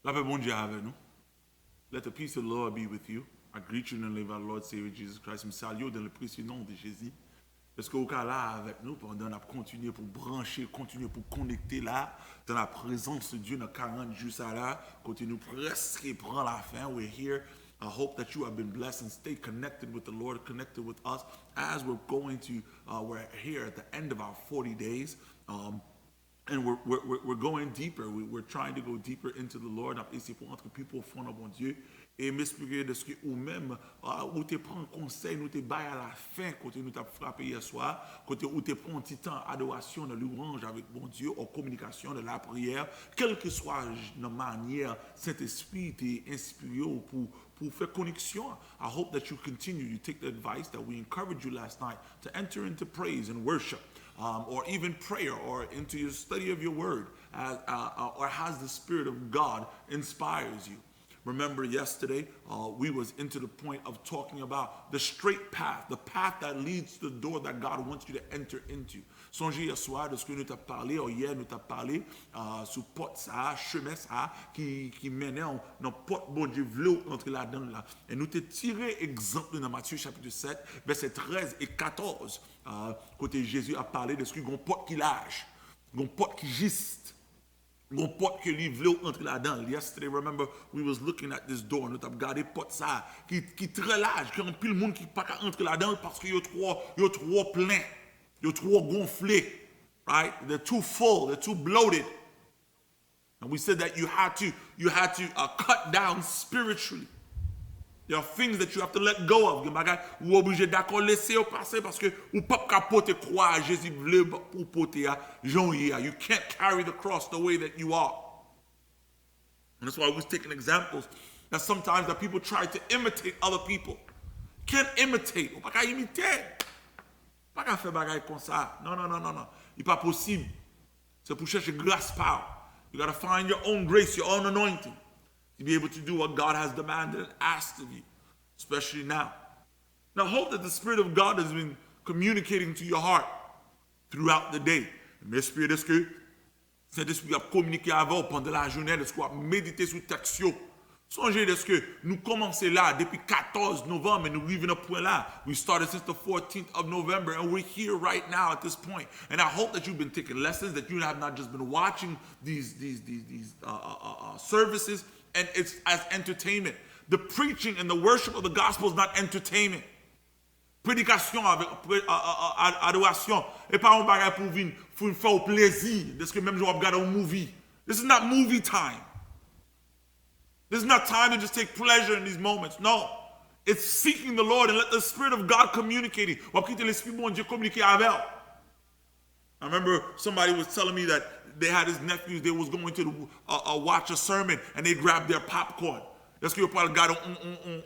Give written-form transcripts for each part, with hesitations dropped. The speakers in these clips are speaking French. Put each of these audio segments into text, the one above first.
La paix bon Dieu avec nous. Let the peace of the Lord be with you. I greet you in the name of our Lord Savior Jesus Christ. Je me salue dans le précieux nom de Jésus. Est-ce que vous êtes là avec nous pendant qu'on continue pour brancher, continuer pour connecter là, dans la présence de Dieu dans 40 jours ça là, continue presque prendre la fin. We're here. I hope that you have been blessed and stay connected with the Lord, connected with us as we're going to, we're here at the end of our 40 days. And we're going deeper. We're trying to go deeper into the Lord. Et c'est pour entrer plus profond dans mon Dieu. Et m'expliquer de ce que ou même, où tu prends conseil, nous te bail à la fin, côté nous t'a frappé hier soir, côté où tu prends un petit temps adoration, de louange avec mon Dieu, en communication, de la prière, quelle que soit la manière, Saint-Esprit t'a inspiré pour faire connexion. I hope that you continue to take the advice that we encouraged you last night to enter into praise and worship. Or even prayer, or into your study of your word, or has the Spirit of God inspires you. Remember yesterday, we was into the point of talking about the straight path, the path that leads to the door that God wants you to enter into. Songez hier soir de ce que nous t'avons parlé, ou hier nous t'avons parlé sur porte ça, chemin ça, qui menait dans porte bon Dieu voulait entrer là-dedans là. Et nous t'avons tiré exemple dans Matthieu chapitre 7, versets 13 et 14, côté Jésus a parlé de ce qu'on porte qui lâche, qu'on porte qui giste. Gon porte que lui voulait entrer là-dedans. Yesterday, remember, we was looking at this door. Nous avons gardé porte ça, qui très large, qui remplit le monde qui pas qu'à entrer là-dedans parce que yo trop plein, yo trop gonflé, right? They're too full, they're too bloated. And we said that you had to cut down spiritually. There are things that you have to let go of. Ou obligé d'accord laisser passer parce que ou pas capoter croire Jésus veut pour porter Jean hier. You can't carry the cross the way that you are. And that's why I was taking examples that sometimes that people try to imitate other people. Can't imitate. Ou pas qu'à imiter. Pas qu'à faire bagaille comme ça. Non. Il pas possible. C'est pour chercher grâce par. You got to find your own grace, your own anointing, to be able to do what God has demanded and asked of you, especially now. Now, I hope that the Spirit of God has been communicating to your heart throughout the day. L'Esprit, est-ce que Saint-Esprit a communiqué avant pendant la journée, est-ce qu'on a médité sur le texte? Songez de ce que nous commençons là depuis 14 novembre et nous arrivons à ce point là. We started since the 14th of November and we're here right now at this point. And I hope that you've been taking lessons, that you have not just been watching these services and it's as entertainment. The preaching and the worship of the gospel is not entertainment. Prédication avec adoration et pas un bagage pour faire au plaisir de ce que même je regarde un movie. This is not movie time. This is not time to just take pleasure in these moments. No. It's seeking the Lord and let the Spirit of God communicate it. I remember somebody was telling me that they had his nephews, they was going to watch a sermon and they grabbed their popcorn. Est-ce que vous pouvez regarder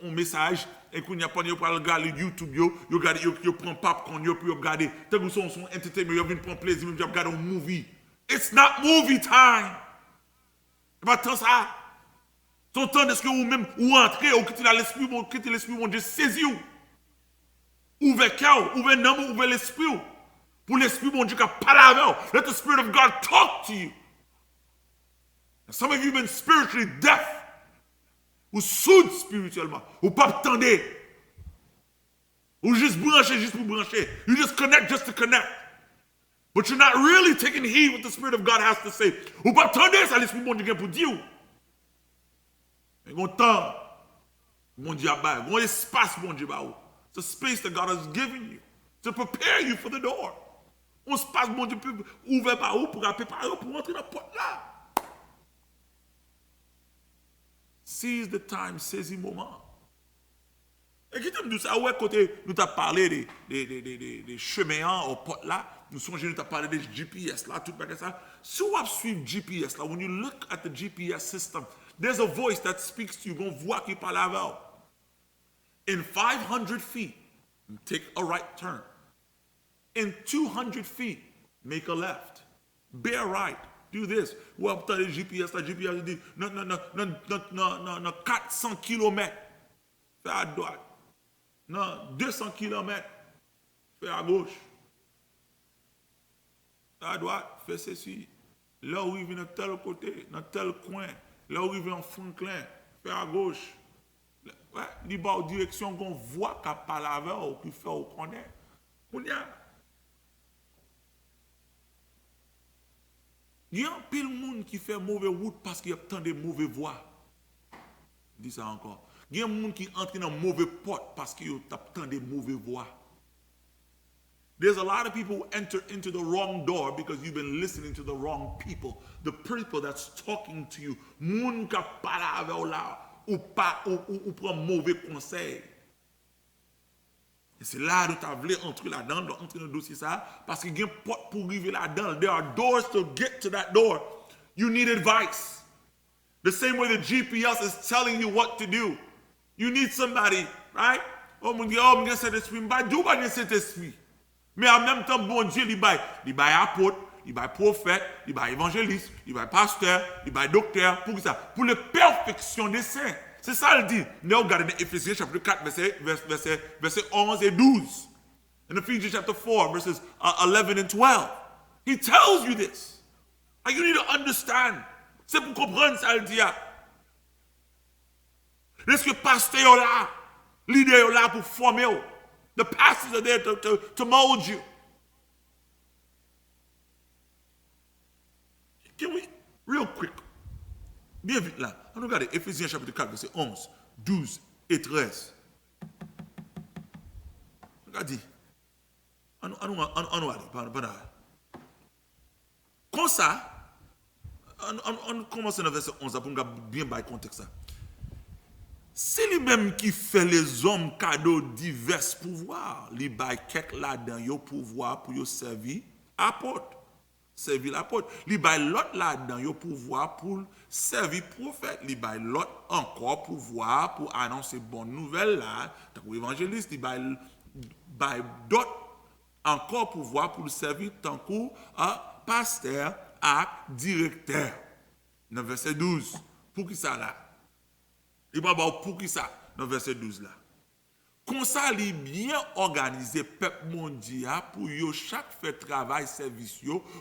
un message et qu'on y a pas de regarder YouTube, vous prend popcorn, vous pouvez regarder. Tant que vous sont entertainment, vous venez prendre plaisir, vous regardez un movie. It's not movie time. C'est pas tant ça. Son temps de ce que vous-même ou entrez ou quittez l'esprit bon Dieu saisi ou ouvrez cœur, ouvrez l'âme, ouvrez l'esprit pour l'esprit bon Dieu qui parle avec vous. Let the Spirit of God talk to you. And some of you have been spiritually deaf ou sourds spirituellement ou pas attendez ou juste brancher juste pour brancher. You just connect just to connect. But you're not really taking heed what the Spirit of God has to say. Ou pas attendez ça l'esprit bon Dieu pour dire. Mais bon temps, bon Dieu, bon espace, bon Dieu, It's a space that God has given you to prepare you for the door. On se passe, bon Dieu, ouvert par où pour préparer pour entrer dans la porte là. Seize the time, saisis le moment. Et qui t'aime dit ça, ouais, côté, nous t'as parlé des chemins aux portes là, nous songeons, nous t'as parlé des GPS là, tout ça. Si vous suivez GPS là, when you look at the GPS system, there's a voice that speaks to you, une voix qui parle avec vous. In 500 feet, take a right turn. In 200 feet, make a left. Bear right. Do this. Ou après le GPS, la GPS dit, non, 400 km, fais à droite. Non, 200 km, fais à gauche. Fais à droite, fais ceci. Là où il vient de tel côté, dans tel coin, là où il vient en Franklin, fais à gauche. Ouais, il va en direction qu'on voit qu'à parler avec ou qui fait ou connaît. On y a. Il y a un pile monde qui fait mauvaise route parce qu'il y a tant de mauvaises voies. Je dis ça encore. Il y a un monde qui entre dans une mauvaise porte parce qu'il y a tant de mauvaises voies. There's a lot of people who enter into the wrong door because you've been listening to the wrong people. The people that's talking to you. Moun ka parle avec là ou pas ou prend mauvais conseil. Et c'est là que tu as voulu entrer là-dedans, entrer dans le dossier ça, parce qu'il y a une porte pour arriver là-dedans. There are doors to get to that door. You need advice. The same way the GPS is telling you what to do. You need somebody, right? Oh, mon Dieu, cet esprit, Dieu va cet esprit. Mais en même temps, bon Dieu, il va apôtre, il va prophète, il va évangéliste, il va pasteur, il va docteur, pour ça, pour la perfection des saints. C'est ça le dit. Nous regardons dans Ephésiens chapitre 4, verset 11 et 12. In Ephesians chapter 4, verses 11 and 12. He tells you this. And you need to understand. C'est pour comprendre ça le dit. Est-ce que pasteur est là, leader est là pour former. The pastors are there to mold you. Can we, real quick, bien vite là, on regarde Ephésiens chapitre 4, verset 11, 12 et 13. Regardez. On va comme ça, on commence dans le verset 11 pour bien bailler le contexte. C'est lui-même qui fait les hommes cadeaux divers pouvoirs. Il baille quelques là-dedans, yo pouvoir pour yo servir apôtre. Servir l'apôtre. Il baille l'autre là-dedans, yo pouvoir pour servir prophète. Il baille l'autre encore pouvoir pour annoncer bonne nouvelle là, tant qu'évangéliste. Il baille d'autres encore pouvoir pour servir tant que pasteur et directeur. Dans verset 12. Pour qui ça là? Il va voir pour qui ça, dans verset 12 là. Comme ça, il est bien organisé, peuple mondial, pour yo chaque fait travail, service,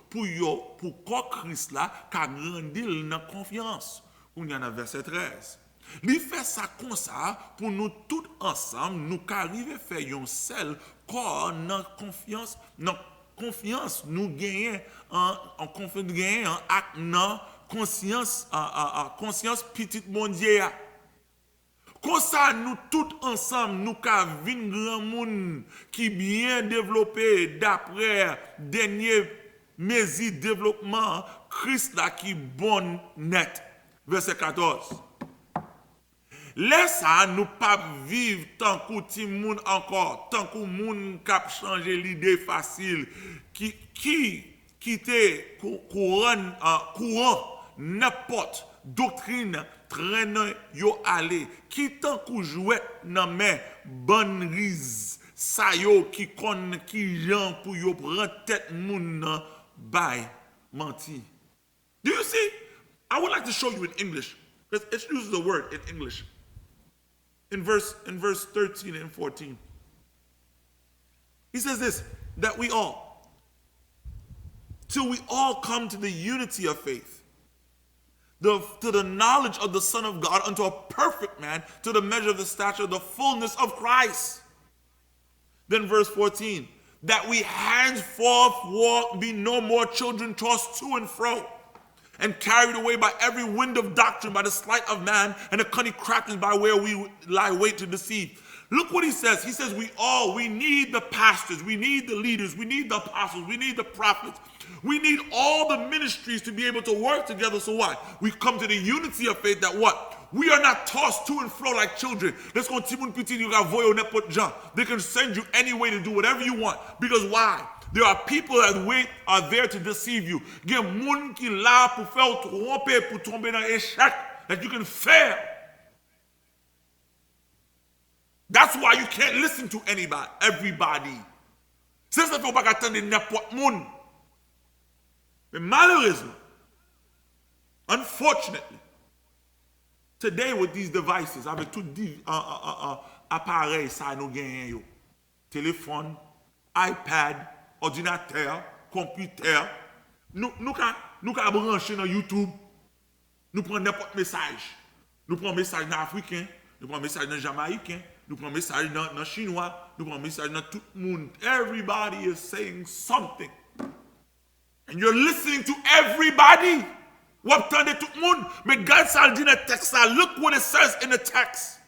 pour que Christ là, qu'a grandi dans confiance. On y en a verset 13. Il fait ça comme ça, pour nous tous ensemble, nous qu'arriver à faire un seul corps dans confiance, nous gagnons en confiance, en conscience petite mondiale. Comme ça, nous tous ensemble, nous avons un grand monde qui bien développé d'après dernier mesure développement, Christ là qui bon net. Verset 14. Laisse ça, nous pas vivre tant que ti monde encore, tant que monde cap changer l'idée facile, qui te courant n'importe doctrine traîne yo aller qui tant que jouet nan men bonne rise sa yo qui konn qui jan pour yo prendre tête moun nan bay menti. Do you see? I would like to show you in English because it uses the word in English. In verse 13 and 14. He says this, that we all, till we all come to the unity of faith, to the knowledge of the Son of God, unto a perfect man, to the measure of the stature of the fullness of Christ. Then verse 14, that we henceforth walk, be no more children tossed to and fro, and carried away by every wind of doctrine, by the sleight of man, and the cunning craftiness by where we lie wait to deceive. Look what he says. He says we need the pastors, we need the leaders, we need the apostles, we need the prophets. We need all the ministries to be able to work together. So what? We come to the unity of faith that what? We are not tossed to and fro like children. Let's go They can send you any way to do whatever you want. Because why? There are people that are there to deceive you. That you can fail. That's why you can't listen to everybody. C'est ça qu'il faut pas attendre n'importe monde. Mais malheureusement, unfortunately, today with these devices, avec tout appareil ça nous gagne, téléphone, iPad, ordinateur, computer, nous ka brancher dans YouTube, nous prenons n'importe message. Nous prenons message dans africain, nous prenons message dans jamaïcain, nous prenons message dans chinois, nous prenons message dans tout le monde. Everybody is saying something. And you're listening to everybody. Ou attendez tout le monde. Mais God ça dit dans le texte, look what it says in the text.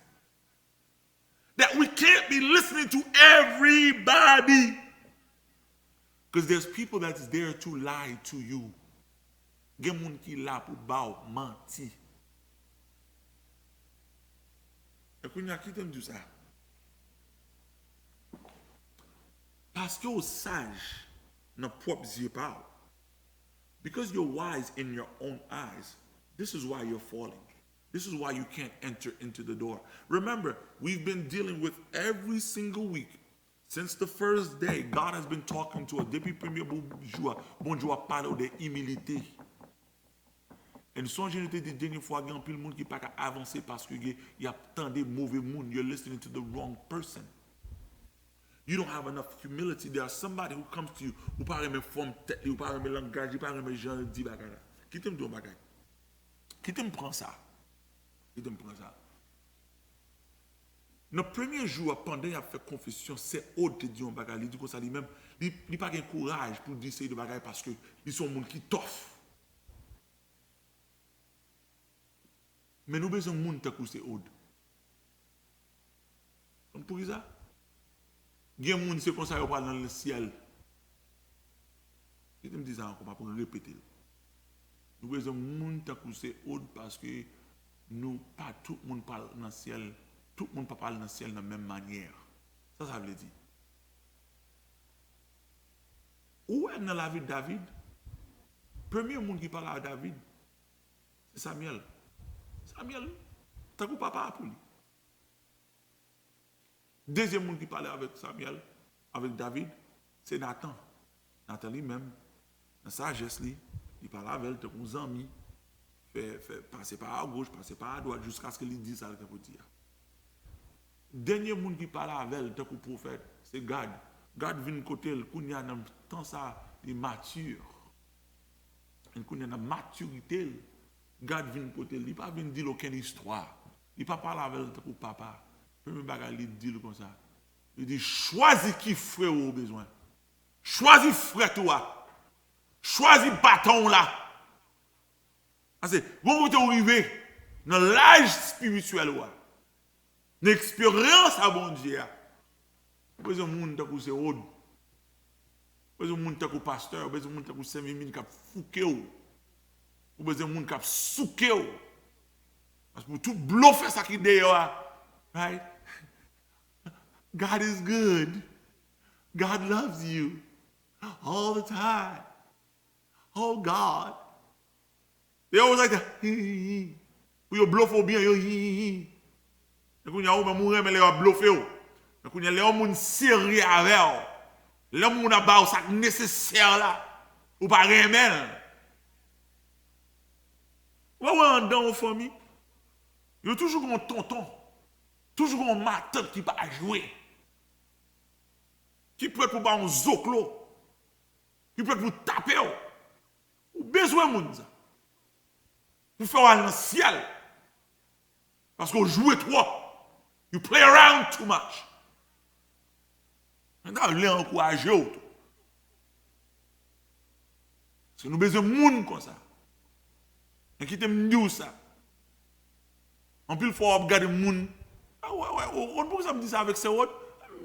That we can't be listening to everybody. Because there's people that's there to lie to you. Gen moun ki la pou ba ou manti. E kounya ki tem di sa? Paske ou saj nan prop zye pa ou. Because you're wise in your own eyes, this is why you're falling. This is why you can't enter into the door. Remember, we've been dealing with every single week. Since the first day, God has been talking to us. Depuis premier jour, bon Dieu a parlé de humilité. Et son génété de dernière fois, il y a un peu de monde qui pas avancer parce que il y a tant de mauvais monde. You're listening to the wrong person. You don't have enough humility. There's somebody who comes to you who parle même forme tête, who parle même langage, who parle même genre dit bagala. Qui t'aime dire bagay? Qui t'aime prend ça? Qui t'aime prend ça? Le premier jour, pendant qu'il a fait confession, c'est autre de dire bagay. Il dit comme ça lui-même, il pas de courage pour dire ces bagay parce que ils sont monde qui t'offre. Mais nous besoin de monde qui c'est autre. Donc pour ça, il y a des gens qui sont dans le ciel. Je me dis ça encore pour répéter. Nous avons besoin de gens qui sont autres parce que nous, pas tout le monde parle dans le ciel. Tout le monde ne parle pas dans le ciel de la même manière. Ça veut dire. Où est dans la vie de David? Le premier monde qui parle à David, c'est Samuel. Samuel, t'as coup papa pour lui. Deuxième monde qui parlait avec Samuel, avec David, c'est Nathan. Nathan lui-même, dans sa sagesse, il parlait avec ses amis, fait passer par à gauche, passer par à droite, jusqu'à ce qu'il dise ça qu'il faut dire. Dernier monde qui parlait avec elle, tant que prophète, c'est Gad. Gad vient côté, il y a dans temps ça, il est mature. Il y a dans maturité. Gad vient côté, il pas vient dire aucune histoire. Il pas parler avec elle tant que papa. Premier bagage, il dit comme ça. Il dit, choisis qui frère au besoin. Choisis frère toi. Choisis bâton là. Parce que, vous vous arrivez dans l'âge spirituel, l'expérience à bon Dieu. Vous besoin de monde qui c'est haut. Vous besoin de monde qui est pasteur. Vous besoin de monde qui est servir, qui est fouqué. Vous besoin de monde qui est souqué. Parce que pour tout bluffer ça qui est dehors. Right? God is good. God loves you all the time. Oh God. They always like that. Pour yo bluffer bien yo. Et quand y a ou mourir mais les a bluffer. Mais quand y a les hommes sérieux avec. L'homme n'a pas ça nécessaire là. Ou pas remel. Ou en dans famille. Yo toujours un tonton. Toujours un matin qui va jouer. Qui peut être pour un zoclo. Qui peut être pour taper. Ou besoin de monde. Pour faire aller dans le ciel. Parce qu'on joue trop. You play around too much. On a l'encourager. Parce que nous avons besoin de monde comme ça. Et qui t'aime dire ça. En plus, il faut regarder le monde. Ah ouais, ouais, on peut ça me dire ça avec ses autres.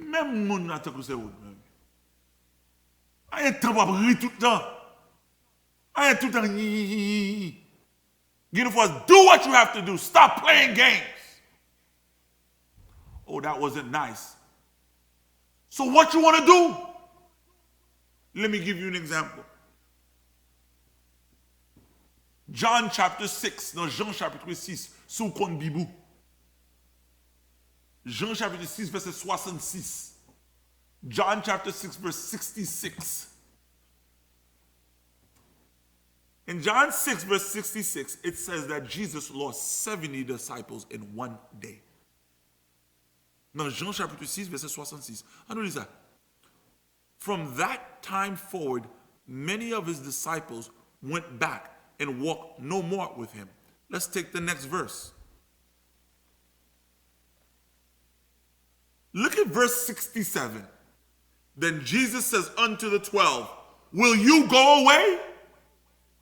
Même mon n'attend que ses autres. Il y a un temps pour rire tout le temps. Il y a tout le temps. Get for us, do what you have to do. Stop playing games. Oh, that wasn't nice. So what you want to do? Let me give you an example. John chapter 6, dans Jean chapitre 6, sous compte Bibou. Jean chapitre 6, verset 66. John chapter 6, verse 66. In John 6, verse 66, it says that Jesus lost 70 disciples in one day. Dans Jean chapitre 6, verset 66. On nous dit ça. From that time forward, many of his disciples went back and walked no more with him. Let's take the next verse. Look at verse 67. Then Jesus says unto the 12, will you go away?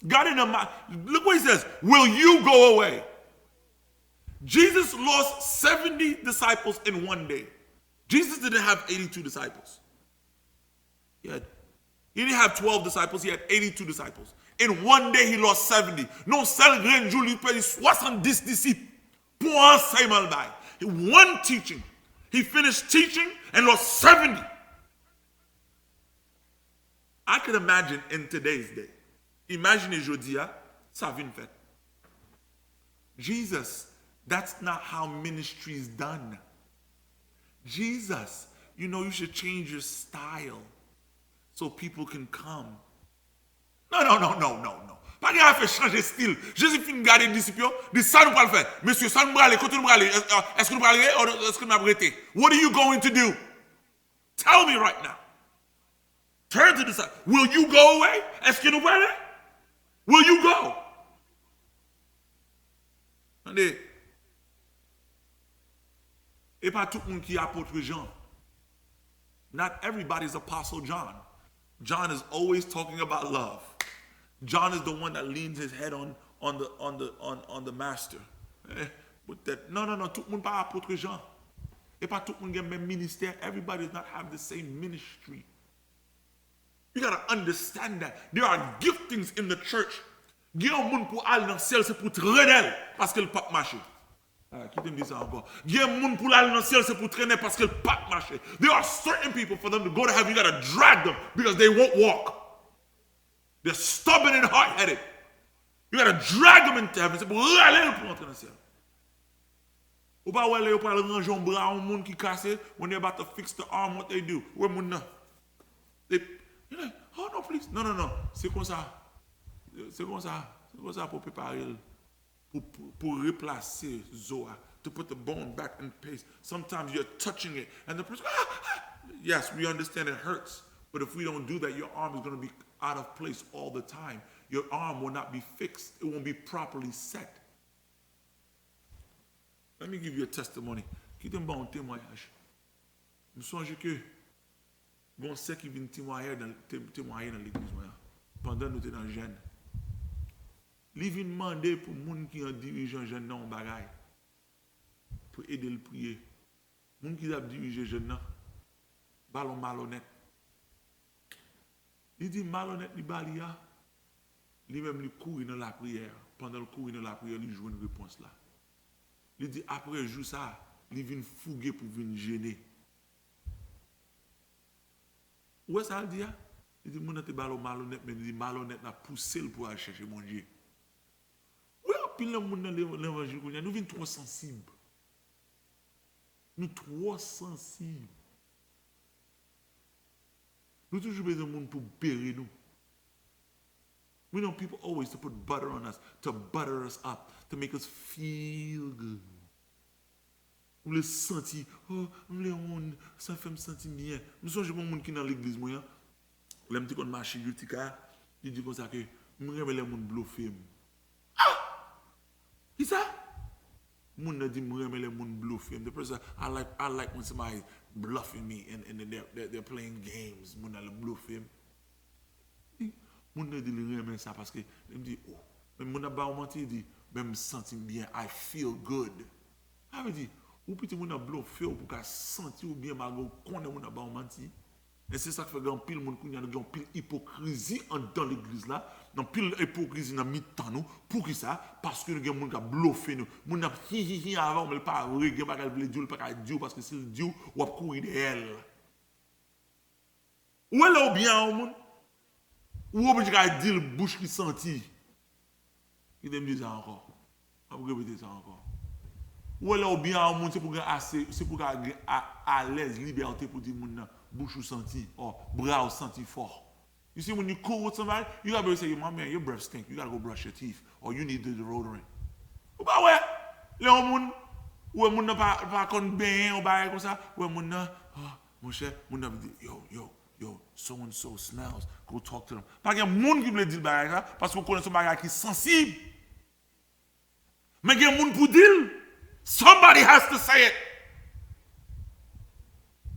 God in the mind, look what he says. Will you go away? Jesus lost 70 disciples in one day. Jesus didn't have 82 disciples. He didn't have 12 disciples, he had 82 disciples. In one day, he lost 70. Non seul grand jour, il perdit 70 disciples pour enseignement. One teaching. He finished teaching and lost 70. I could imagine in today's day. Imaginez aujourd'hui, ça vient fait. Jesus, that's not how ministry is done. Jesus, you know, you should change your style so people can come. No. Pas qu'il a fait changer style. Jésus finit de garder les disciples, dit ça nous pas le faire. Monsieur, ça nous va aller, côté nous va aller. Est-ce que nous va aller ou est-ce que nous va arrêter? What are you going to do? Tell me right now. Turn to the side. Will you go away? Est-ce que nous va aller? Will you go? Attendez. Et pas tout le monde qui est apôtre Jean. Not everybody's Apostle John. John is always talking about love. John is the one that leans his head on the master. With that, no, tout le monde pas apôtre Jean. Et pas tout le monde a le même ministère. Everybody does not have the same ministry. You gotta understand that. There are giftings in the church. Il y a un monde pour aller dans le ciel, c'est pour traîner parce que le pape marche. Qui me dit ça encore? Il y a un monde pour aller dans le ciel, c'est pour traîner parce que le pape marche. There are certain people, for them to go to heaven, you gotta drag them because they won't walk. They're stubborn and hard-headed. You gotta drag them into heaven. C'est pour aller pour entrer dans le ciel. Ou pas aller, ou pas ranger un bras à un monde qui casse. When they're about to fix the arm, what they do? Where monde they, you're like, oh no, please. No. C'est comme ça. C'est comme ça pour préparer, pour replacer Zoa, to put the bone back in place. Sometimes you're touching it, and the person, yes, we understand it hurts, but if we don't do that, your arm is going to be out of place all the time. Your arm will not be fixed. It won't be properly set. Let me give you a testimony. Qui est un bon témoignage. Je me souviens que bon c'est qui vient témoigner dans l'église pendant nous étions dans le jeune. Li vin demander pour moun qui en dirigeant jeune nan bagay pour aider le prier. Moun qui a dirigé jeune nan ballon malhonnête. Il dit malhonnête li balia, li même li courir dans la prière. Pendant le courir dans la prière, il joue une réponse là. Il dit après jour ça, il vient fouguer pour venir gêner. Où est-ce qu'il dit? Il dit moun te ballon malhonnête, mais il dit malhonnête n'a poussé pour aller chercher mon Dieu. Puis le monde dans l'évangile, nous sommes trop sensibles. Nous sommes trop sensibles. Nous avons toujours besoin de monde pour bérer nous. We know people always to put butter on us, to butter us up, to make us feel good. Nous les sentir, oh, nous les monde, ça fait me sentir bien. Nous sommes des gens qui sont dans l'église, moi, les gens qui ont marché, ils disent comme ça que nous aimons les gens bluffés. Qui ça? Moun n'a dit moi aime les moun bluffing. The person I like when somebody bluffing me and they're playing games. Moun n'a le bluffing. Moun n'a dit le aime ça parce que il me dit oh, mais moun n'a pas menti dit même me sentir bien. I feel good. I me dit ou petit moun a bluffé ou pour qu'à sentir ou bien malgré connaît moun a ba menti. Et c'est ça qui fait grand pile moun kounya grand pile hypocrisie dans l'église là, dans pile hypocrisie dans mi-temps nous. Pour qui ça? Parce que nous gen moun qui a bluffé nous. Moun a hi avant mais pas vrai, gen pas veut dire pas dire parce que c'est le Dieu ou a courir derrière. Ou est ou bien moun? Ou obligé à dire bouche qui senti. Il me dit ça encore. On va répéter ça encore. Ou là ou bien au monde c'est pour assez c'est pour à l'aise liberté pour dire moun bouche ou senti or bras ou senti fort. You see when you cool with somebody, you gotta be say, my man, your breath stink. You gotta go brush your teeth or you need the deodorant. Ou pas ouais. Les moun ou moun pas kon ben ou ba comme ça, ou moun mon cher, moun dit yo, so and so smells. Go talk to them. Pas gen moun qui veut dire ba ça parce qu'on connaît son bagage qui sensible. Mais gen moun pour dire somebody has to say it.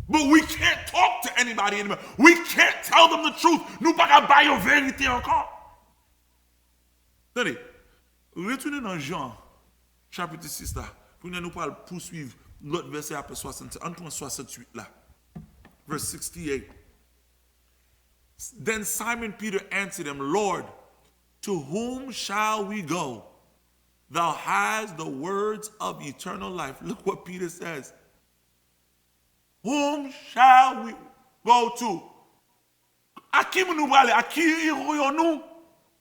But we can't talk to anybody anymore. We can't tell them the truth. Nous pas qu'à bailler la vérité encore. Attendez, retournez dans Jean, chapitre 6 là. Pour nous parler poursuivre l'autre verset après 67. Entre 68 là. Verse 68. Then Simon Peter answered him, Lord, to whom shall we go? Thou hast the words of eternal life. Look what Peter says. Whom shall we go to?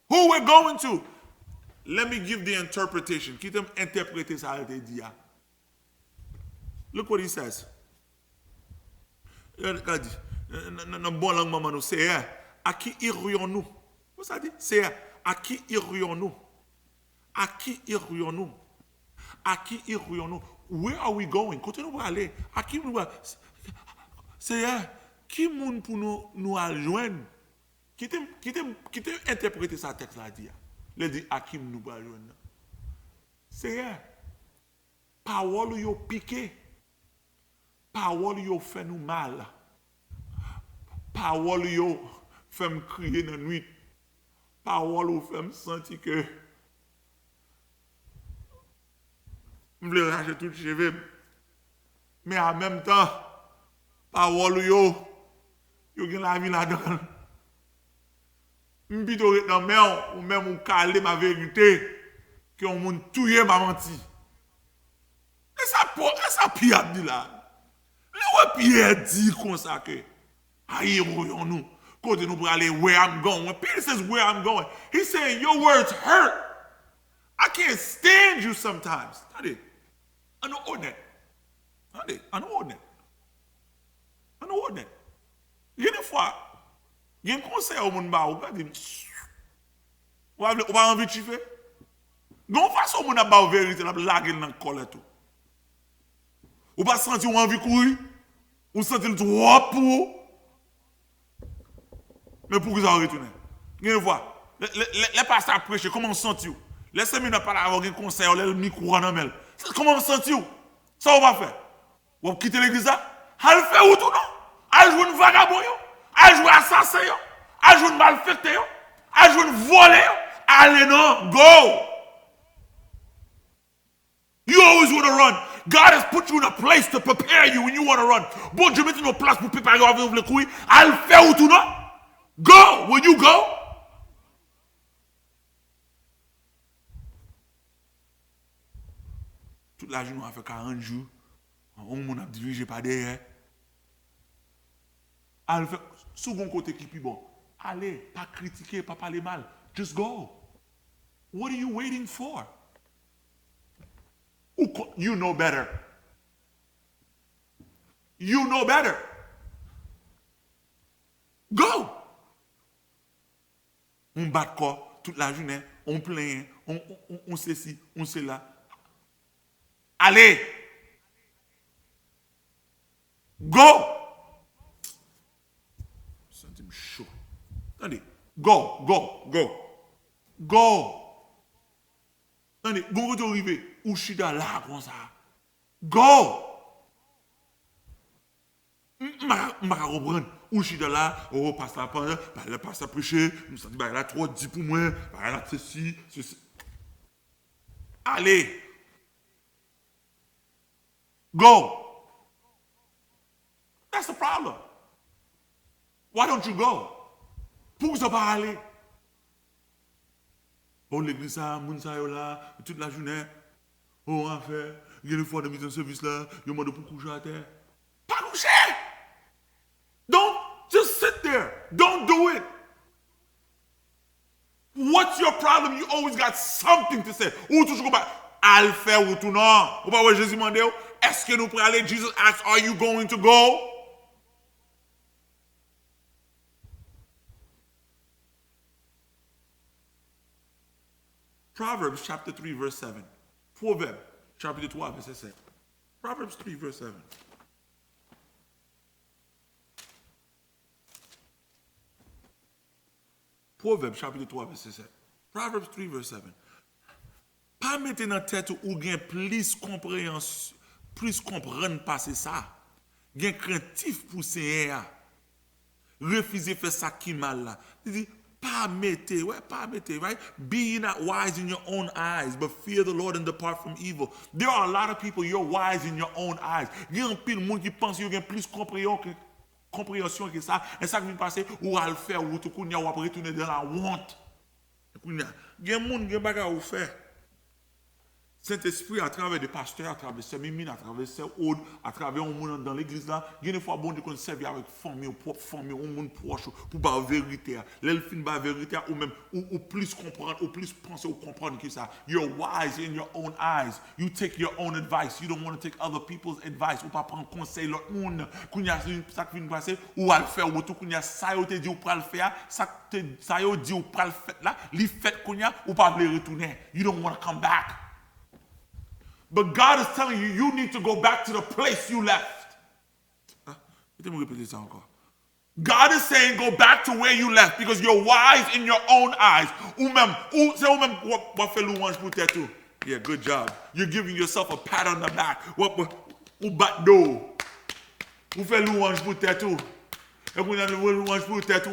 Who we're going to? Let me give the interpretation. Qui t'aime interpréter ça dit. Look what he says. Dans bon langue maman nous c'est à qui irions-nous? Qu'est-ce que ça dit? C'est à qui irions-nous? À qui irions-nous? À qui irions-nous? Where are we going? Côté nous aller? À qui nous c'est qui moun pour nous rejoindre? Qui t'a interprété ça texte là dit? Le dit à qui nous rejoindre? C'est parole yo piqué. Parole yo fait nous mal. Parole yo fait me crier dans la nuit. Parole yo fait me sentir que je veux racheter tout le cheveu. Mais en même temps, parole yo gen la vie là-dedans. M'pito rete dans mer ou même ou caler ma vérité que on moun touyer m'a menti. Et ça Pierre dit là. Le Pierre dit comme ça que aïe nous côté nous pour aller where I'm going. When Peter says where I'm going, he's saying your words hurt. I can't stand you sometimes. Attendez. I know honnête. Attendez, I know honnête. I know honnête. Il y a des fois, il y a un conseil au monde ba ou pas dire ou pas envie de chiffrer. Non façon mon ba ou vérité la laguer dans colère tout. Ou pas sentir ou envie courir, ou sentir le trop pour. Mais pour que ça retourne. Il y a une fois, les pasteurs prêcher comment sentir? Laissez-moi ne pas avoir un conseil, le micro dans main. Comment sentir? Ça on va faire. On va quitter l'église là, elle fait où tout non? Elle joue un vagabond, elle joue un assassin, elle joue un malfaiteur, elle joue un voleur. Allez non, go. You always want to run. God has put you in a place to prepare you when you want to run. Bon Dieu met une place pour préparer avec le couille. Elle fait où tout non? Go. Will you go? Toute la journée on a fait 40 jours. On a dirigé par derrière. Allez, second côté qui est bon. Allez, pas critiquer, pas parler mal. Just go. What are you waiting for? You know better. You know better. Go. On bat quoi toute la journée, on plaint, on sait ci, on sait là. Allez. Go. Sentime chaud. Attendez. Go. Attendez, bon retour arrivé. Ou chida là comme ça. Go. Ma comprendre. Ou chida là, oh pasteur pendant, le pasteur prêcher, nous senti bah là trop dit pour moi, bah là ceci. Allez. Go. That's the problem. Why don't you go? Pour ça pas aller. Oh, l'église, ça, moun sa yo là, toute la journée. Oh, on a fait. Il y a une fois de mise en service là, il y a pour coucher à terre. Pas coucher! Don't just sit there. Don't do it. What's your problem? You always got something to say. Ou toujours comme à le faire ou tout non. Ou pas, Jésus demande, est-ce que nous pourrons aller? Jesus asked, are you going to go? Proverbs chapter 3 verse 7. Proverbs chapitre 3 verset 7. Proverbs 3 verse 7. Proverbs chapitre 3 verset 7. Proverbs 3 verse 7. Pas mettre dans tête ou gen plus compréhension, plus comprendre passer ça. Gen craintif pour Seigneur. Refuser faire ça qui mal là. Il dit pas mettre, right? Be not wise in your own eyes, but fear the Lord and depart from evil. There are a lot of people, you're wise in your own eyes. Il y a un pile monde qui pense qu'il y a plus compréhension que ça. Et ça qui vient passer, ou à le faire, ou tout coup, ou à retourner dans la honte. Il y a un monde qui a bagarre à faire. Saint-Esprit, à travers des pasteurs, à travers ces mimines, à travers ces audes, à travers un monde dans l'église là, il y a des fois bon Dieu qu'on serve avec famille, ou propre famille, un monde proche, pour la vérité. L'elfine la vérité, ou même, ou plus comprendre, ou plus penser, ou comprendre que ça. You're wise in your own eyes. You take your own advice. You don't want to take other people's advice. Ou pas prendre conseil l'autre monde. Qu'on y a ça qui vient passer, ou à le faire, ou tout qu'on y a ça, ou te dit ou pas le faire, ça y dit ou pas le faire là, li fait qu'on y a, ou pas le retourner. You don't want to come back. But God is telling you, you need to go back to the place you left. God is saying, go back to where you left because you're wise in your own eyes. Ou même, c'est ou même, what fait louange pour tête tout. Yeah, good job. You're giving yourself a pat on the back. Ou bat do. Ou fait louange pour tête tout. Et qu'on a une louange pour tête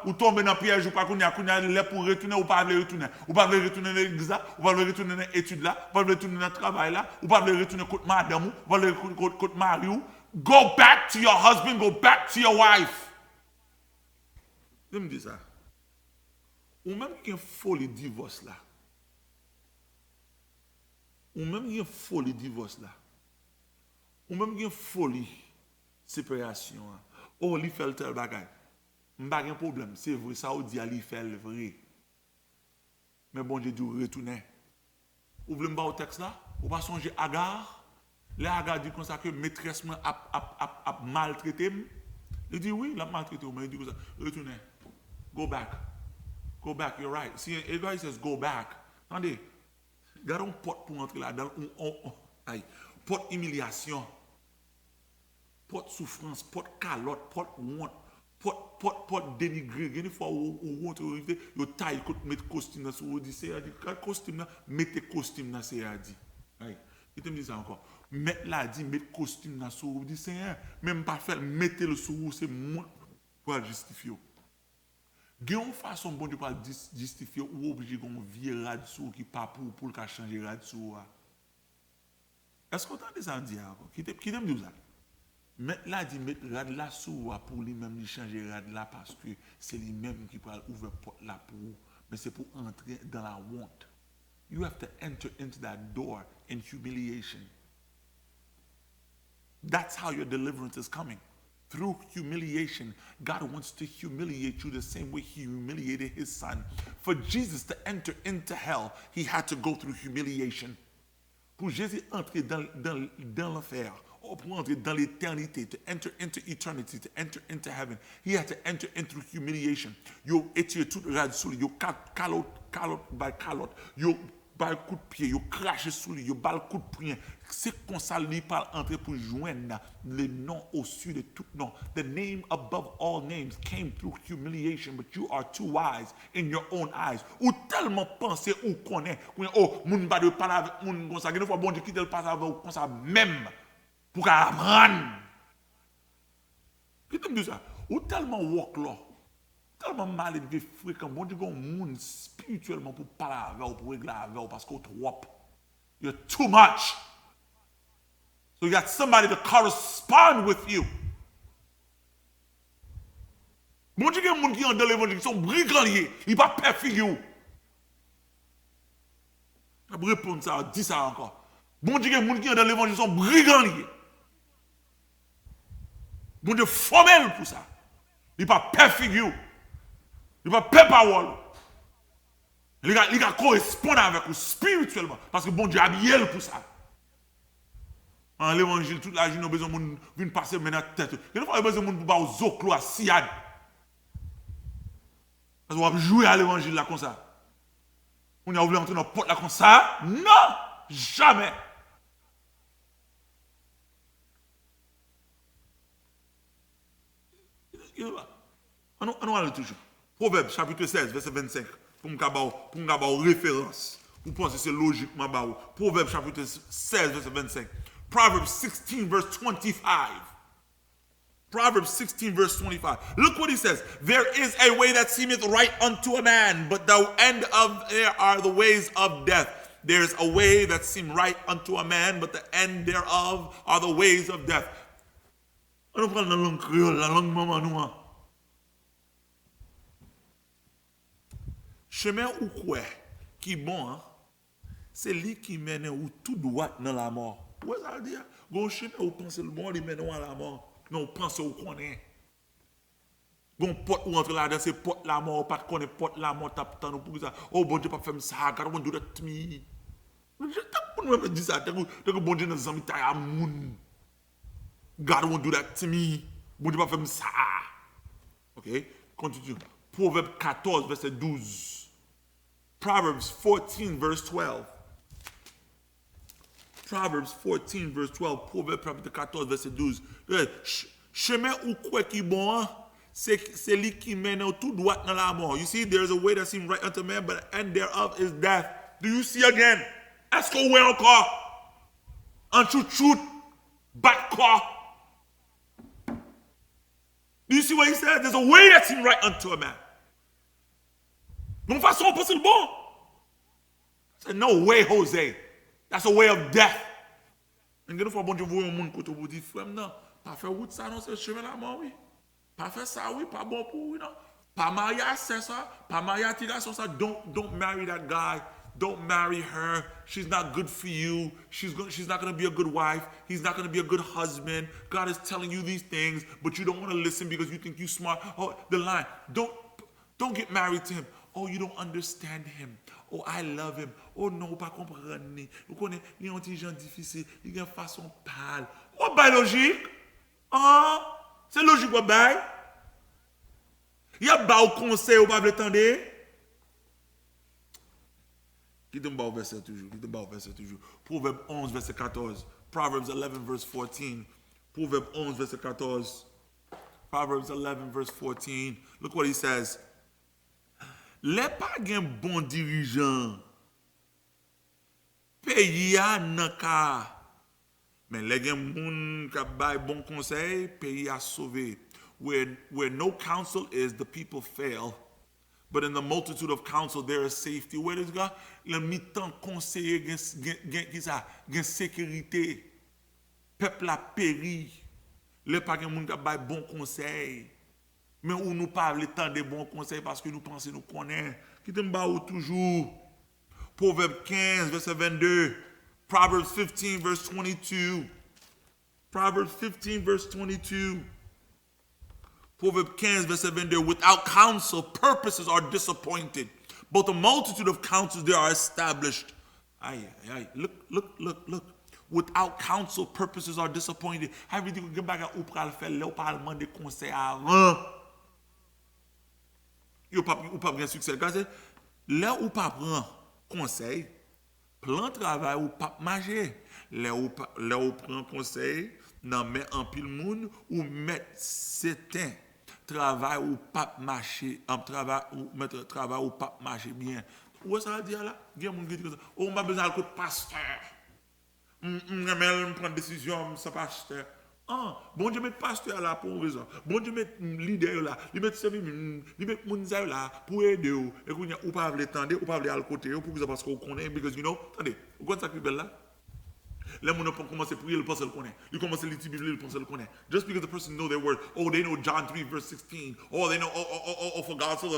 ou tomber dans piège ou pas qu'on a l'air pour retourner ou pas retourner. Ou pas retourner dans l'église là, ou pas retourner dans l'étude là, ou pas retourner dans le travail là, ou pas retourner contre madame ou pas retourner contre mari ou. Go back to your husband, go back to your wife. Je me dis ça. Ou même qu'il y a une folie divorce là. Ou même qu'il y a une folie divorce là. Ou même qu'il y a une folie séparation. Oh, il fait le tel bagay. M'pa gen problème, c'est vrai, ça ou dit à il fait le vrai. Mais bon Dieu dit retourner. Ou voulez m'ba au texte là? Ou pas songer Agar? Les Agar dit comme ça que maîtresse a maltraité. Il dit oui, il a maltraité, mais il dit comme ça, retournez. Go back. Go back, you're right. See, everybody says go back. Attendez, gardons un porte pour entrer là-dedans. Porte humiliation. Porte souffrance, porte calotte, porte honte, porte dénigré. Il y a des fois où on arrive, vous taille, mettre costume dans ce que dit, c'est à dire, quand costume, mettez costume dans ce que dit. Il te me dit ça encore. Mettre là, dit, mettre costume dans ce que dit, c'est même pas faire, mettez le sous, c'est moi pour justifier. Il y a une façon bon Dieu pour justifier ou obligé qu'on vire là-dessous qui pas pour le changer là-dessous. Est-ce qu'on entend ça dire encore? Qui t'aime dire ça? Mettre là, dit mettre rad là sous pour lui-même lui changer rad là parce que c'est lui-même qui peut ouvrir porte là pour vous. Mais c'est pour entrer dans la honte. You have to enter into that door in humiliation. That's how your deliverance is coming. Through humiliation, God wants to humiliate you the same way He humiliated His Son. For Jesus to enter into hell, He had to go through humiliation. Pour Jésus entrer dans l'enfer, or pour entrer dans l'éternité, to enter into eternity, to enter into heaven, He had to enter into humiliation. Yo étiez tout rad sous lui, yo calotte by calotte, yo bal coup de pied, yo craché sous lui, yo bal coup de poing. C'est comme ça lui parle entrer pour joindre le nom au-dessus de tout nom. The name above all names came through humiliation, but you are too wise in your own eyes. Ou tellement pensé ou connaît, oh, moun ba de parler avec moun comme ça, une fois bon Dieu qui te le passe avec ou comme ça même pour apprendre. Qui te dit ça? Ou tellement walk là. Tellement mal élevé fréquent, bon Dieu, un monde spirituellement pour parler avec ou pour régler avec ou parce qu'on trop. You're too much. So you got somebody to correspond with you. Bon Dieu, il y a des gens qui sont dans l'évangile, qui sont brigands, ils ne sont pas perfigés. Je vais répondre ça, dis ça encore. Bon Dieu, il y a des gens qui sont dans l'évangile, qui sont brigands. Bon Dieu, formel pour ça. Il ne sont pas perfigés. Il ne sont pas parole. Il va correspondre avec vous spirituellement. Parce que bon Dieu a habillé pour ça. En l'évangile, toute la journée, on a besoin de venir passer maintenant à tête. Il y a besoin de monde pour aux oclos à siad. Parce qu'on va jouer à l'évangile là comme ça. On a voulu entrer dans la porte là comme ça. Non! Jamais! On va aller toujours. Proverbe chapitre 16, verset 25. Pour nous avoir référence. Vous pensez que c'est logiquement bas. Proverbe chapitre 16, verset 25. Proverbs 16, verse 25. Proverbs 16, verse 25. Look what he says. There is a way that seemeth right unto a man, but the end of there are the ways of death. There's a way that seems right unto a man, but the end thereof are the ways of death. On prend la langue créole, la langue maman nous. Chemin ou quoi qui bon, hein? C'est lui qui mène ou tout droit dans la mort. Où ça veut dire? Gon chemin ou pense le bon, il mène à la mort. Non, pense ou connaît. Gon porte ou entre là dans ces porte la mort, pas connaît porte la mort tape tant pour ça. Oh bon Dieu pas faire ça, God won't do that to me. Je tape pour nous dire ça, que bon Dieu nous amis ta moun. God won't do that to me. Bon Dieu pas faire ça. OK? Continue. Proverbe 14 verset 12. Proverbs 14 verse 12. Proverbs 14 verse 12. Proverbe chapitre 14 verset 12. Chemin ou quoi qui bon, c'est lui qui mène tout droit dans la mort. You see, there's a way that seems right unto man, but the end thereof is death. Do you see again? Est-ce qu'on voit encore? Un chouchout, bat quoi? Do you see what he said? There's a way that seems right unto a man. De toute façon, on pense le bon. I said, no way, Jose. That's a way of death. Et une fois, bon Dieu, vous un monde côté vous dit, frère, non, pas faire route ça, non, c'est le chemin de la mort, oui. Pas faire ça, oui, pas bon pour oui, non. Pas marier, c'est ça. Pas marier, c'est ça. Don't marry that guy. Don't marry her. She's not good for you. She's not going to be a good wife. He's not going to be a good husband. God is telling you these things, but you don't want to listen because you think you're smart. Oh, the line. Don't get married to him. Oh, you don't understand him. Oh, I love him. Oh, non, pas comprendre. Vous connaissez, il est intelligent, difficile. Il a une façon pâle. Oh, bah, logique. Ah, c'est logique, oh, bah. Il y a pas au conseil, vous pas l'attendre. Qui te bat au verset toujours. Proverbe 11, verset 14. Proverbs 11, verse 14. Proverbe 11, verset 14. Proverbs 11, verse 14. Look what he says. Les pas gen bon dirigeant. Pays a nan ka. Mais les gen moun ka bay bon conseil, pays a sauvé. Where no counsel is, the people fail. But in the multitude of counsel, there is safety. Where does God? Le mi-temps conseiller gen sécurité. Peuple a péri. Les pas gen moun ka bay bon conseil. Mais où nous parlons tant de bons conseils parce que nous pensons nous connaissons. Qui te m'ba toujours. Proverbe 15, verset 22. Proverbs 15, verse 22. Proverbs 15, verse 22. Proverbs 15, verset 22. Without counsel, purposes are disappointed. But the multitude of counsels they are established. Aye. Look. Without counsel, purposes are disappointed. How do you get back à ou pral faire là ou pas demander conseil avant? Ou pas bien succès. Là où pas prend conseil, plan travail ou pas marcher. Là où prend conseil, nan met en pile monde ou mettre certain travail ou pas marcher, en travail ou mettre travail ou pas marcher bien. Où ça veut dire là? Il y a monde qui dit ça. On m'a besoin de pasteur. Je prendre décision sans pasteur. Ah, bon Dieu met pasteur là pour une raison. Bon Dieu met leader là, il met servi, il met mounza là pour aider ou. Et qu'on y a ou pas le tendre, ou pas le à côté pour que ça parce qu'on connaît because you know, attendez, vous connaissez ça qui belle là. Les gens ont commencé à prier, ils pensent qu'ils connaissent. Ils commencent à lire la Bible, ils pensent qu'ils connaissent. Just because the person know their word, oh, they know John 3 verse 16, oh, they know, for God, so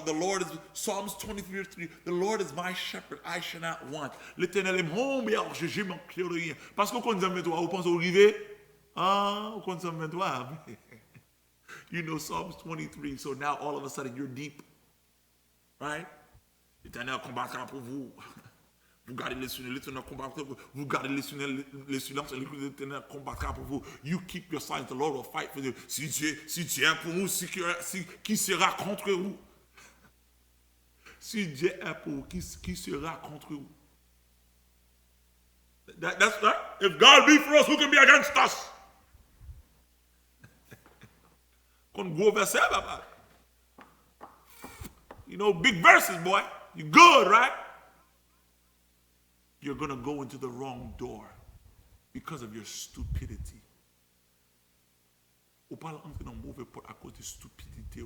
the Lord is, Psalms 23 verse 3, the Lord is my shepherd, I shall not want. L'Éternel est mon berger, je manquerai de rien. Parce qu'on connaît 23, vous pensez au rivet? Ah, on connaît 23. You know Psalms 23, so now all of a sudden you're deep. Right? L'Éternel combattra pour vous. Vous gardez les silences, l'Éternel combattra pour vous. Vous gardez les silences, l'Éternel combattra pour vous. You keep your silence, the Lord will fight for you. Si Dieu est pour nous, qui sera contre vous? Si Dieu est pour vous, qui sera contre vous? That's right. If God be for us, who can be against us? Qu'on gros verset, papa. You know, big verses, boy. You good, right? You're going to go into the wrong door because of your stupidity. Ou pas entrer dans le mauvais porte à cause de stupidité.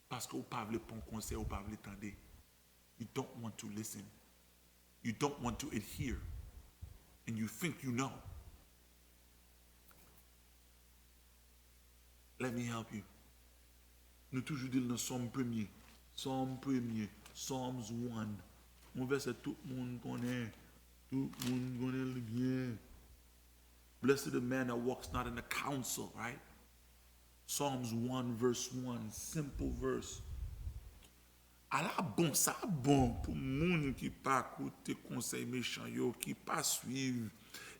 Parce que vous ne parlez pas un conseil, vous ne parlez pas entendre. You don't want to listen. You don't want to adhere. And you think you know. Let me help you. Nous toujours dit dans Psalm 1er. Psalm 1er. Psalms 1. On verset tout le monde connaît. Tout le monde connaît le bien. Blessed the man that walks not in the counsel, right? Psalms 1 verse 1. Simple verse. Alors bon, ça bon pour moun qui pas écouter conseil méchant yo, qui pas suivre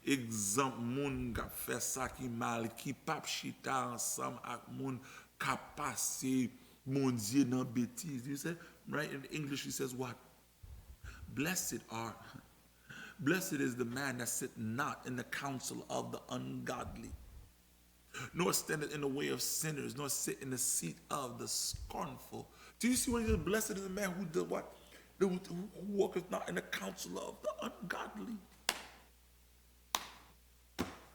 exemple moun qui fait ça qui mal, qui pas chita ensemble avec moun qui passé mon Dieu dans bêtise. You said, right? In English he says what? Blessed is the man that sit not in the counsel of the ungodly, nor standeth in the way of sinners, nor sit in the seat of the scornful. Do you see when he says, blessed is the man who does what? Who walketh not in the counsel of the ungodly.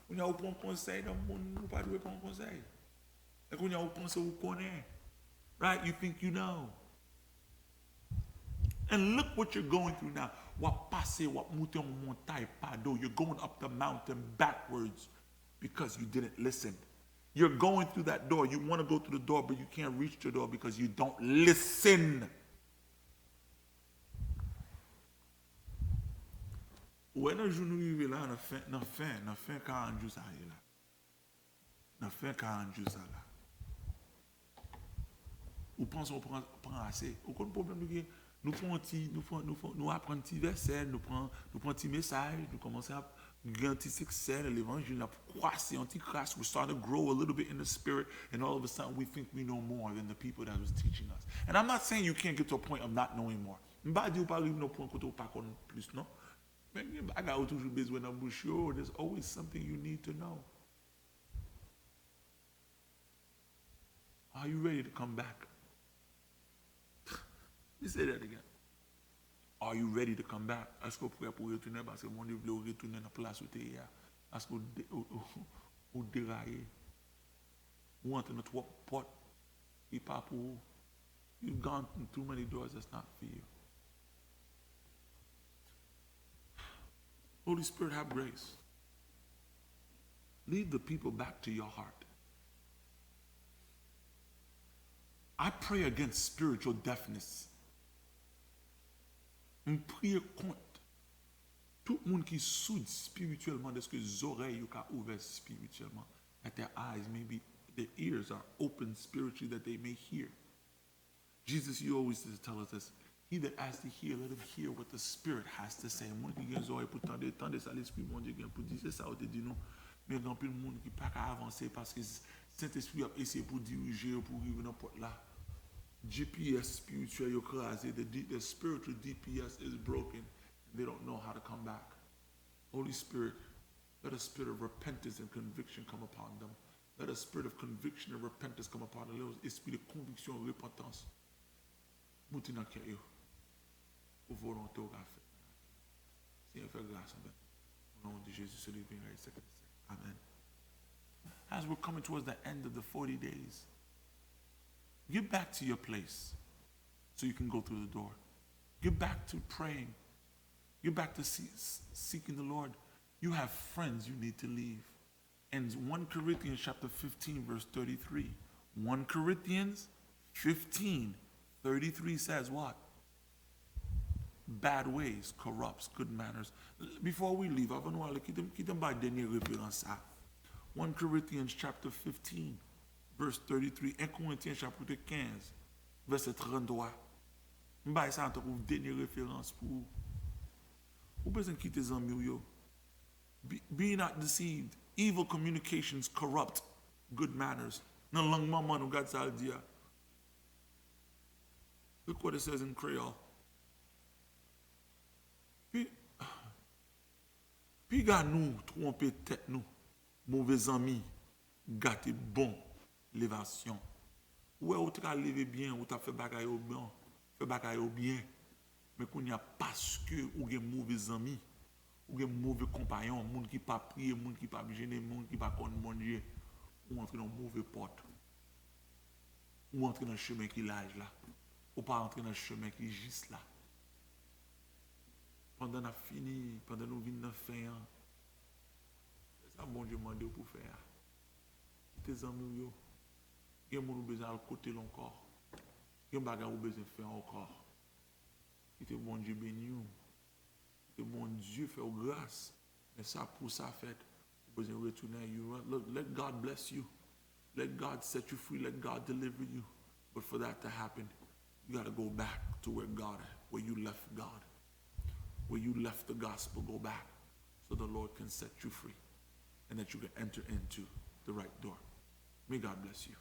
When you prend conseil, dans le monde, vous ne pouvez pas prendre conseil. Et quand vous pensez, vous connaissez. Right? You think you know. And look what you're going through now. What passe, what monte en montagne, pardon. You're going up the mountain backwards because you didn't listen. You're going through that door. You want to go through the door, but you can't reach the door because you don't listen. When un jour nous arrivons là, on a fait 40 jours ça là. On a fait 40 jours ça là. Ou pensons qu'on prend assez. Aucun problème nous apprenons un petit verset, nous prenons un petit message, nous commençons à gagner un petit succès, l'évangile a croissé, un petit crash, we start to grow a little bit in the spirit, and all of a sudden we think we know more than the people that was teaching us. And I'm not saying you can't get to a point of not knowing more. M'ba di ou pas arrive no point côté ou pas connaître plus, non? Mais I got toujours besoin d'un bouche, there's always something you need to know. Are you ready to come back? Let me say that again. Are you ready to come back? Est-ce que vous êtes prêt pour retourner parce que mon Dieu veut retourner dans la place où tu es? Est-ce que vous déraillez? Vous entrez dans trois portes qui pas pour vous? You've gone through too many doors that's not for you. Holy Spirit, have grace. Lead the people back to your heart. I pray against spiritual deafness. Je prie contre tout le monde qui soude spirituellement, de ce que les oreilles sont ouvertes spirituellement, that their eyes may be, their ears are open spiritually, that they may hear. Jesus, you always tell us this. He that has to hear, let him hear what the Spirit has to say. Moi qui les oreilles pour tendre ça l'esprit, mon Dieu, pour dire c'est ça, on te dit non. Mais il y a plein de monde qui ne peut pas avancer parce que le Saint-Esprit a essayé pour diriger, pour arriver dans porte là. GPS spiritual écrasé, the spiritual DPS is broken, and they don't know how to come back. Holy Spirit, let a spirit of repentance and conviction come upon them. Let a spirit of conviction and repentance come upon them. Let an esprit de conviction et repentance. Monte dans le cœur. Pour volonté au café. Seigneur, fais grâce en nous. Au nom de Jésus, celui qui vient et Amen. As we're coming towards the end of the 40 days, get back to your place so you can go through the door. Get back to praying. You're back to seeking the Lord. You have friends you need to leave. And 1 Corinthians chapter 15, verse 33. 1 Corinthians 15, 33 says what? Bad ways corrupts good manners. Before we leave, I want to keep them by dernier référence. 1 Corinthians chapter 15, verse 33. 1 Corinthiens chapitre 15, verset 33. M'bay ça en tant que dernière référence pour ou besoin quitter les amis yo. Be not deceived. Evil communications corrupt good manners. Nan lang maman nou gade sa dia. Look what it says in Creole. Puis gars nous tromper tête nous. Mauvais amis gâter bon l'évasion. Ouais ou t'as levé bien ou t'as fait bagaille au bien, fait bagaille au bien. Mais qu'on y a parce que ou gen mauvais amis, ou gen mauvais compagnon, monde qui pas prier, monde qui pas gêner, monde qui pas connaître bon Dieu, ou entrer dans mauvais porte. Ou entrer dans le chemin qui lâche là. Ou pas entrer dans le chemin qui juste là. Pendant qu'on a fini, pendant nous venons faire, c'est ça bon Dieu m'a demandé pour faire. Tes amis, yo, il y a des gens qui ont besoin de côté encore. Il y a des gens qui ont besoin de faire encore. Que bon Dieu béni, que bon Dieu fait grâce. Mais ça, pour ça, fait, vous besoin de retourner. Let God bless you. Let God set you free. Let God deliver you. But for that to happen, you got to go back to where you left God. Where you left the gospel, go back so the Lord can set you free and that you can enter into the right door. May God bless you.